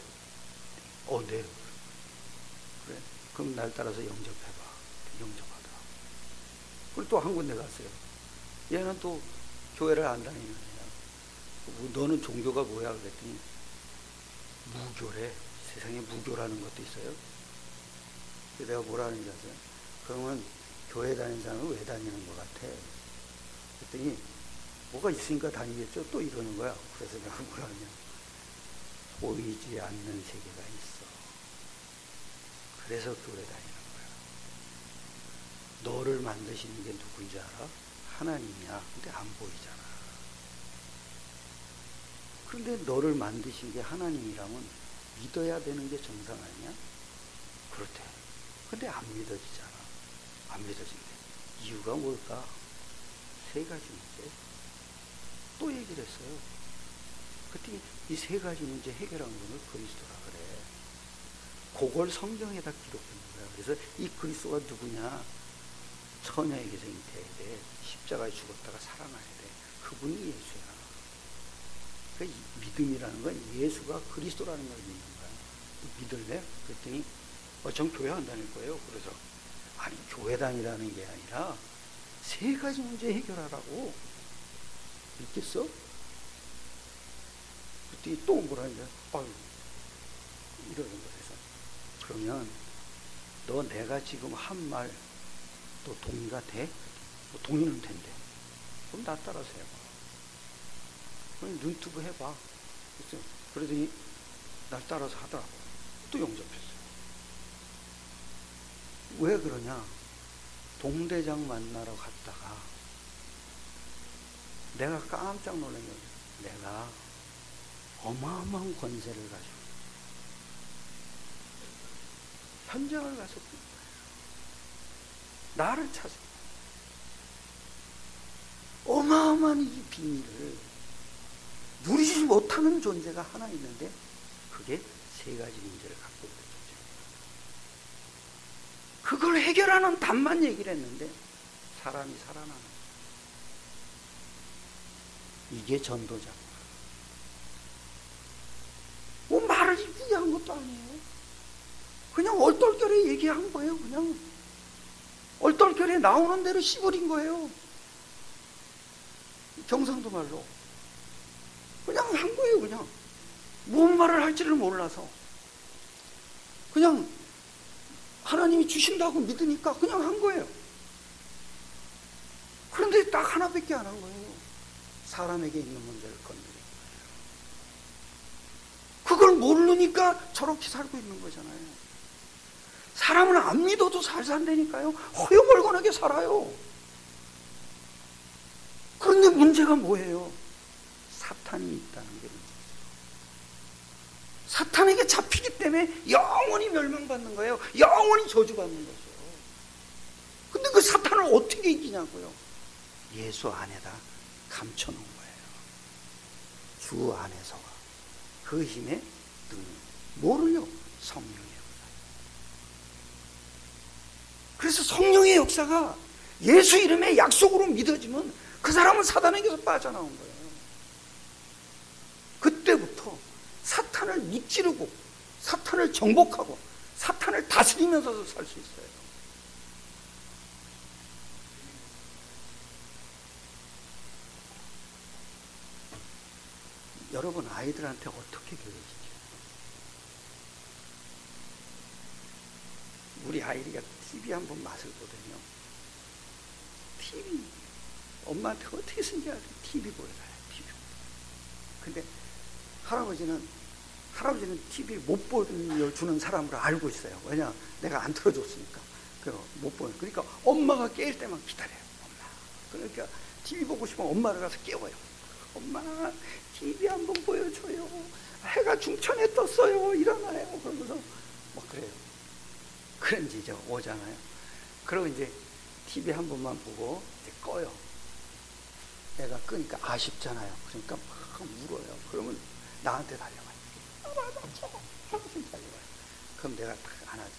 그래. 그럼 날 따라서 영접해봐. 영접하더라고. 그리고 또 한 군데 갔어요. 얘는 또 교회를 안 다니는 애야. 너는 종교가 뭐야? 그랬더니 무교래. 세상에 무교라는 것도 있어요. 그래서 내가 뭐라 하는지 아세요? 그러면 교회 다니는 사람은 왜 다니는 것 같아? 그랬더니 뭐가 있으니까 다니겠죠? 또 이러는 거야. 그래서 내가 뭐라 하냐? 보이지 않는 세계가 있어. 그래서 교회 다니는 거야. 너를 만드시는 게 누군지 알아? 하나님이야. 근데 안 보이잖아. 그런데 너를 만드신 게 하나님이라면 믿어야 되는 게 정상 아니야? 그렇대. 근데 안 믿어지잖아. 안 믿어진대. 이유가 뭘까? 세 가지 문제. 또 얘기를 했어요. 그때 이 세 가지 문제 해결한 분을 그리스도라 그래. 그걸 성경에다 기록했는 거야. 그래서 이 그리스도가 누구냐? 처녀에게서 잉태해야 돼. 십자가에 죽었다가 살아나야 돼. 그분이 예수야. 그러니까 믿음이라는 건 예수가 그리스도라는 걸 믿는 거야. 믿을래? 그랬더니 전 교회 안 다닐 거예요. 그래서 아니 교회 다니라는 게 아니라 세 가지 문제 해결하라고. 믿겠어? 그랬더니 또 뭐라 하냐? 이러는 거예요. 그러면 너 내가 지금 한 말 또 동의가 돼? 동의는 된대. 그럼 나 따라서 해봐. 그럼 눈 뜨고 해봐. 그러더니 날 따라서 하더라고. 또 영접했어요. 왜 그러냐? 동대장 만나러 갔다가 내가 깜짝 놀란 게 내가 어마어마한 권세를 가지고 현장을 가서 나를 찾아 어마어마한 이 비밀을 누리지 못하는 존재가 하나 있는데 그게 세 가지 문제를 갖고 있는 존재입니다. 그걸 해결하는 답만 얘기를 했는데 사람이 살아나는 이게 전도자. 뭐 말을 이쁘게 한 것도 아니에요. 그냥 얼떨결에 얘기한 거예요. 그냥 얼떨결에 나오는 대로 씹어린 거예요. 경상도 말로 그냥 한 거예요. 그냥 무슨 말을 할지를 몰라서 그냥 하나님이 주신다고 믿으니까 그냥 한 거예요. 그런데 딱 하나밖에 안 한 거예요. 사람에게 있는 문제를 건드린 거예요. 그걸 모르니까 저렇게 살고 있는 거잖아요. 사람은 안 믿어도 잘 산다니까요. 허여멀건하게 살아요. 그런데 문제가 뭐예요? 사탄이 있다는 게 문제죠. 사탄에게 잡히기 때문에 영원히 멸망받는 거예요. 영원히 저주받는 거죠. 근데 그 사탄을 어떻게 이기냐고요? 예수 안에다 감춰놓은 거예요. 주 안에서가 그 힘의 능력. 뭐를요? 성령의 역사. 그래서 성령의 역사가 예수 이름의 약속으로 믿어지면 그 사람은 사단에게서 빠져나온 거예요. 그때부터 사탄을 밑지르고 사탄을 정복하고 사탄을 다스리면서도 살 수 있어요. 여러분 아이들한테 어떻게 교육시켜요? 우리 아이가 TV 한번 맛을 보더니요. TV 엄마한테 어떻게 신기하게 TV 보여줘요. TV. 근데 할아버지는 TV 못 보여주는 사람으로 알고 있어요. 왜냐? 내가 안 틀어줬으니까. 못 보여. 그러니까 엄마가 깰 때만 기다려요. 엄마. 그러니까 TV 보고 싶으면 엄마를 가서 깨워요. 엄마, TV 한번 보여줘요. 해가 중천에 떴어요. 일어나요. 그러면서 막 그래요. 그런 지 이제 오잖아요. 그러고 이제 TV 한 번만 보고 이제 꺼요. 애가 끄니까 아쉽잖아요. 그러니까 막 울어요. 그러면 나한테 달려가요. 달려가요. 그럼 내가 딱 안아줘.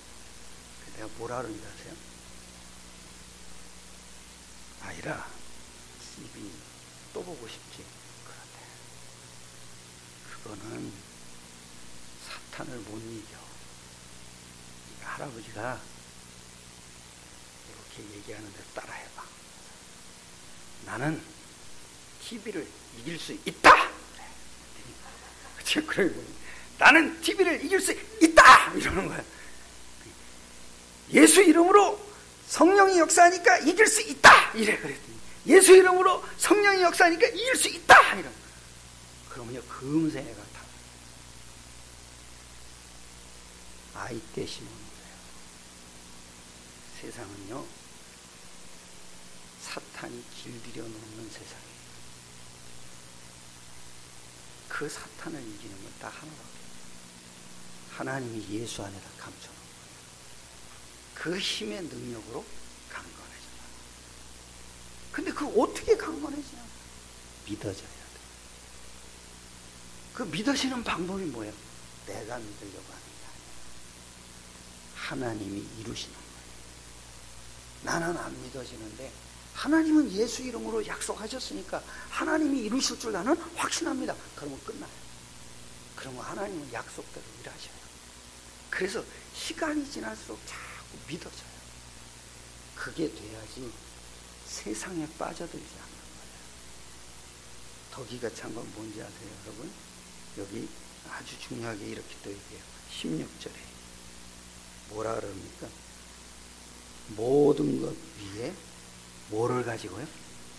내가 뭐라 그러는지 아세요? 아이라, TV 또 보고 싶지? 그런데 그거는 사탄을 못 이겨. 할아버지가 이렇게 얘기하는데 따라해봐. 나는 TV를 이길 수 있다. 그래, 나는 TV를 이길 수 있다. 이러는 거야. 예수 이름으로 성령이 역사하니까 이길 수 있다. 이래 그랬더니 예수 이름으로 성령이 역사하니까 이길 수 있다. 이런. 그러면요 금세 애가 다. 아이 때 심은 거예요. 세상은요 사탄이 길들여 놓는 세상이에요. 그 사탄을 이기는 건 딱 하나밖에 없어요. 하나님이 예수 안에다 감춰놓은 거예요. 그 힘의 능력으로 강건해져요. 근데 그 어떻게 강건해지냐? 믿어져야 돼. 그 믿어지는 방법이 뭐예요? 내가 믿으려고 하는 게 아니에요. 하나님이 이루시는 거예요. 나는 안 믿어지는데 하나님은 예수 이름으로 약속하셨으니까 하나님이 이루실 줄 나는 확신합니다. 그러면 끝나요. 그러면 하나님은 약속대로 일하셔요. 그래서 시간이 지날수록 자꾸 믿어져요. 그게 돼야지 세상에 빠져들지 않는 거예요. 더 기가 찬 건 뭔지 아세요, 여러분? 여기 아주 중요하게 이렇게 또 얘기해요. 16절에 뭐라 그럽니까? 모든 것 위에 뭐를 가지고요?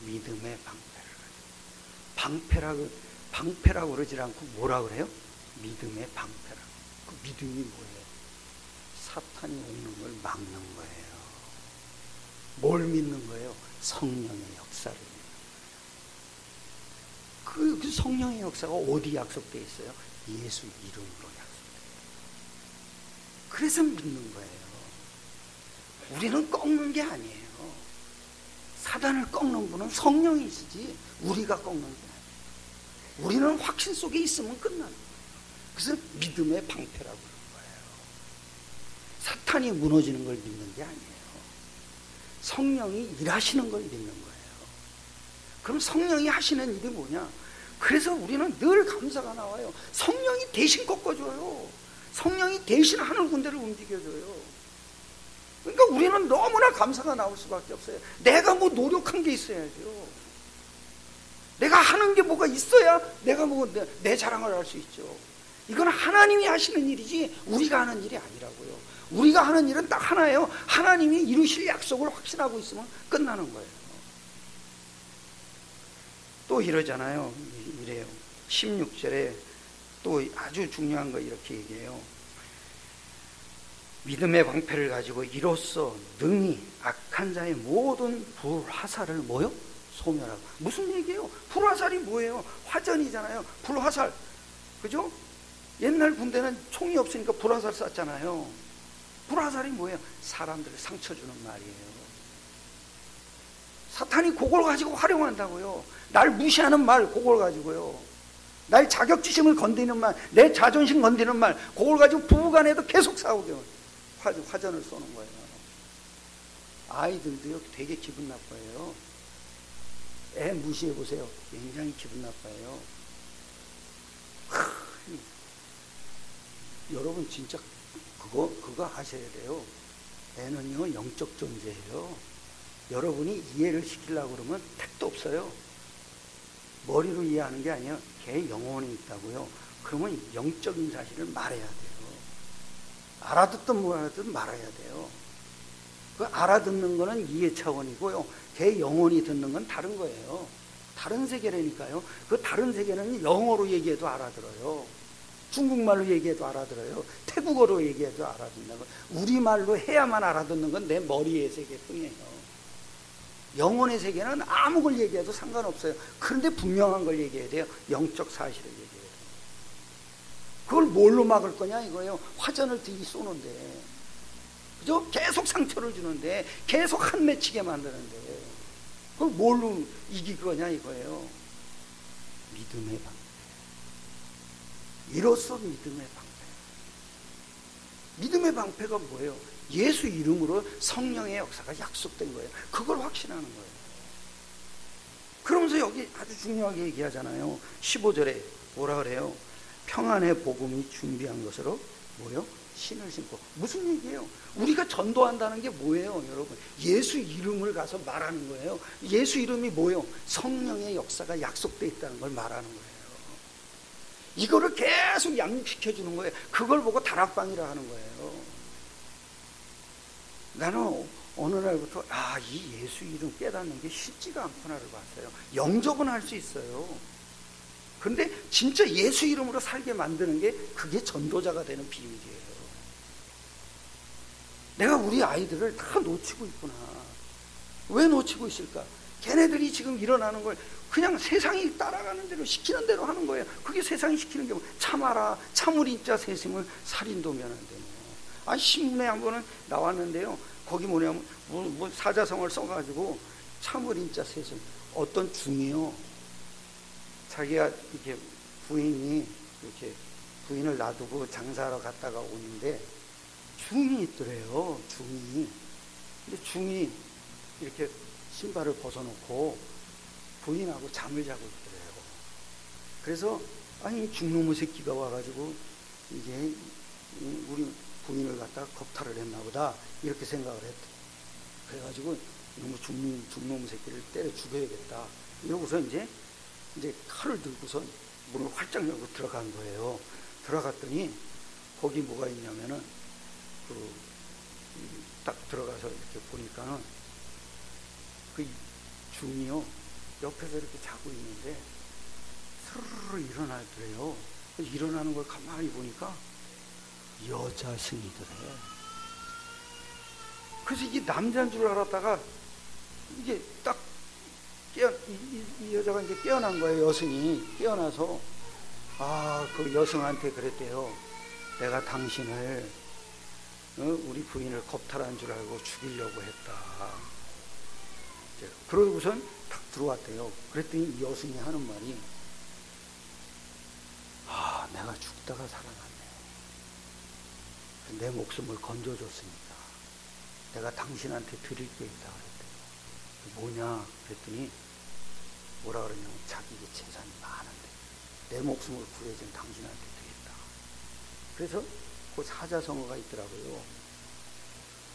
믿음의 방패를 가지고. 방패라고 그러지 않고 뭐라 그래요? 믿음의 방패라고. 그 믿음이 뭐예요? 사탄이 오는 걸 막는 거예요. 뭘 믿는 거예요? 성령의 역사를 믿는 거예요. 그 성령의 역사가 어디 약속되어 있어요? 예수 이름으로 약속돼요. 그래서 믿는 거예요. 우리는 꺾는 게 아니에요. 사단을 꺾는 분은 성령이시지 우리가 꺾는 게 아니에요. 우리는 확신 속에 있으면 끝나는 거예요. 그래서 믿음의 방패라고 그러는 거예요. 사탄이 무너지는 걸 믿는 게 아니에요. 성령이 일하시는 걸 믿는 거예요. 그럼 성령이 하시는 일이 뭐냐? 그래서 우리는 늘 감사가 나와요. 성령이 대신 꺾어줘요. 성령이 대신 하늘 군대를 움직여줘요. 그러니까 우리는 너무나 감사가 나올 수밖에 없어요. 내가 뭐 노력한 게 있어야죠. 내가 하는 게 뭐가 있어야 내가 뭐 내 자랑을 할 수 있죠. 이건 하나님이 하시는 일이지 우리가 하는 일이 아니라고요. 우리가 하는 일은 딱 하나예요. 하나님이 이루실 약속을 확신하고 있으면 끝나는 거예요. 또 이러잖아요. 이래요. 16절에 또 아주 중요한 거 이렇게 얘기해요. 믿음의 방패를 가지고 이로써 능히 악한 자의 모든 불화살을 뭐요? 소멸하고. 무슨 얘기예요? 불화살이 뭐예요? 화전이잖아요. 불화살. 그죠? 옛날 군대는 총이 없으니까 불화살 쐈잖아요. 불화살이 뭐예요? 사람들을 상처 주는 말이에요. 사탄이 그걸 가지고 활용한다고요. 날 무시하는 말 그걸 가지고요. 나의 자격지심을 건드리는 말, 내 자존심 건드리는 말, 그걸 가지고 부부간에도 계속 싸우게 화전을 쏘는 거예요. 아이들도요 되게 기분 나빠요. 애 무시해 보세요. 굉장히 기분 나빠요. 여러분 진짜 그거 하셔야 돼요. 애는요 영적 존재예요. 여러분이 이해를 시키려고 그러면 택도 없어요. 머리로 이해하는 게 아니에요. 걔 영혼이 있다고요. 그러면 영적인 사실을 말해야 돼요. 알아듣든 못 알아듣든 말아야 돼요. 그 알아듣는 거는 이해 차원이고요. 걔 영혼이 듣는 건 다른 거예요. 다른 세계라니까요. 그 다른 세계는 영어로 얘기해도 알아들어요. 중국말로 얘기해도 알아들어요. 태국어로 얘기해도 알아듣는 거. 우리말로 해야만 알아듣는 건 내 머리의 세계뿐이에요. 영혼의 세계는 아무 걸 얘기해도 상관없어요. 그런데 분명한 걸 얘기해야 돼요. 영적 사실을 얘기해야 돼요. 그걸 뭘로 막을 거냐 이거예요. 화전을 들이 쏘는데, 그죠? 계속 상처를 주는데, 계속 한 맺히게 만드는데, 그걸 뭘로 이길 거냐 이거예요. 믿음의 방패. 이로써 믿음의 방패. 믿음의 방패가 뭐예요? 예수 이름으로 성령의 역사가 약속된 거예요. 그걸 확신하는 거예요. 그러면서 여기 아주 중요하게 얘기하잖아요. 15절에 뭐라 그래요? 평안의 복음이 준비한 것으로 뭐예요? 신을 신고. 무슨 얘기예요? 우리가 전도한다는 게 뭐예요, 여러분? 예수 이름을 가서 말하는 거예요. 예수 이름이 뭐예요? 성령의 역사가 약속되어 있다는 걸 말하는 거예요. 이거를 계속 양육시켜주는 거예요. 그걸 보고 다락방이라 하는 거예요. 나는 어느 날부터 이 예수 이름 깨닫는 게 쉽지가 않구나를 봤어요. 영접은 할 수 있어요. 그런데 진짜 예수 이름으로 살게 만드는 게 그게 전도자가 되는 비밀이에요. 내가 우리 아이들을 다 놓치고 있구나. 왜 놓치고 있을까? 걔네들이 지금 일어나는 걸 그냥 세상이 따라가는 대로 시키는 대로 하는 거예요. 그게 세상이 시키는 게 참아라, 참으리 자 세심을 살인도 면한대. 신문에 한 번은 나왔는데요. 거기 뭐냐면 뭐 사자성어를 써가지고 참으리 자 세심. 어떤 중이요. 자기가 이렇게 부인이 이렇게 부인을 놔두고 장사하러 갔다가 오는데 중이 있더래요. 중이. 근데 중이 이렇게 신발을 벗어놓고 부인하고 잠을 자고 있더래요. 그래서 중놈의 새끼가 와가지고 이게 우리 부인을 갖다가 겁탈을 했나 보다 이렇게 생각을 했대. 그래가지고 이놈의 중놈의 새끼를 때려 죽여야겠다 이러고서 이제 칼을 들고서 문을 활짝 열고 들어간 거예요. 들어갔더니 거기 뭐가 있냐면은 딱 들어가서 이렇게 보니까는 그 중이요 옆에서 이렇게 자고 있는데 스르르 일어나더래요. 일어나는 걸 가만히 보니까 여자 승이더래. 그래서 이게 남자인 줄 알았다가 이게 딱 이 여자가 이제 깨어난 거예요. 여승이 깨어나서 그 여승한테 그랬대요. 내가 당신을 우리 부인을 겁탈한 줄 알고 죽이려고 했다. 그러고선 딱 들어왔대요. 그랬더니 여승이 하는 말이 내가 죽다가 살아났네. 내 목숨을 건져줬으니까 내가 당신한테 드릴 게 있다 그랬대요. 뭐냐 그랬더니 뭐라 그러냐면 자기의 재산이 많은데 내 목숨을 구해준 당신한테 드겠다. 그래서 그 사자성어가 있더라고요.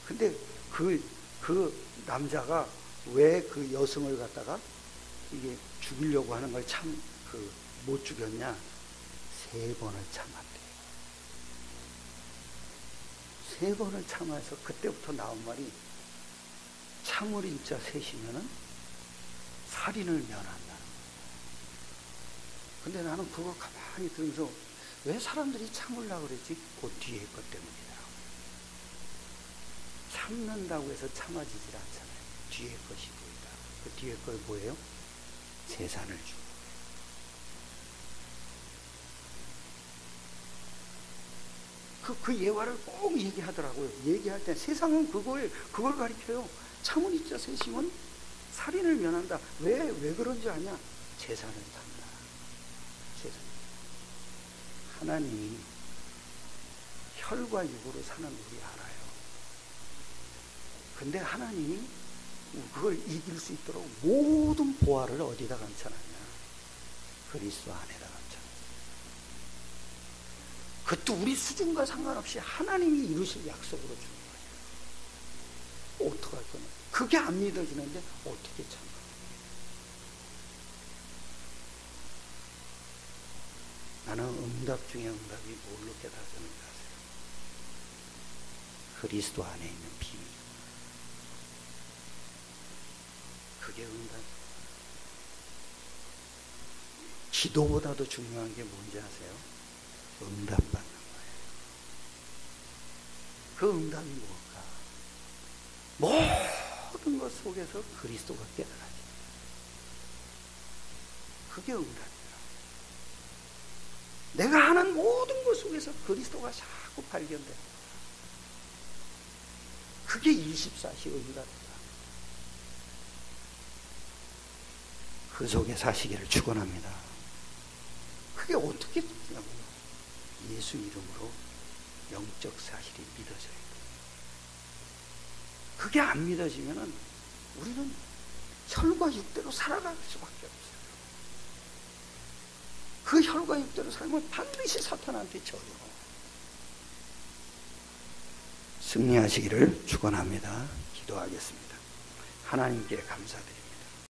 근데 그 남자가 왜 그 여성을 갖다가 이게 죽이려고 하는 걸 못 죽였냐? 3번을 참았대. 3번을 참아서 그때부터 나온 말이 참으린 자 셋이면은 살인을 면한다는 거예요. 근데 나는 그걸 가만히 들으면서 왜 사람들이 참으려고 그러지? 그 뒤에 것 때문이더라고요. 참는다고 해서 참아지질 않잖아요. 뒤에 것이 보이다. 그 뒤에 것 뭐예요? 재산을 주고. 그 예화를 꼭 얘기하더라고요. 얘기할 때 세상은 그걸 가리켜요. 참은 이자 세심은 살인을 면한다. 왜 그런지 아냐? 재산을 탄다. 재산. 하나님이 혈과 육으로 사는 우리 알아요. 근데 하나님이 그걸 이길 수 있도록 모든 보화를 어디다 감춰놨냐? 그리스도 안에다 감춰놨어요. 그것도 우리 수준과 상관없이 하나님이 이루실 약속으로 주는 거예요. 어떡할 거냐? 그게 안 믿어지는데 어떻게 참아? 나는 응답 중에 응답이 뭘로 깨달았는지 아세요? 그리스도 안에 있는 비밀. 그게 응답. 기도보다도 중요한 게 뭔지 아세요? 응답받는 거예요. 그 응답이 뭘까? 모든 것 속에서 그리스도가 깨달아져. 그게 응답이에요. 내가 하는 모든 것 속에서 그리스도가 자꾸 발견돼. 그게 24시 응답이다. 그 속에 사시기를 축원합니다. 그게 어떻게 되냐고요? 예수 이름으로 영적 사실이 믿어져야 돼. 그게 안 믿어지면은 우리는 혈과 육대로 살아갈 수밖에 없어요. 그 혈과 육대로 살면 반드시 사탄한테 져요. 승리하시기를 축원합니다. 기도하겠습니다. 하나님께 감사드립니다.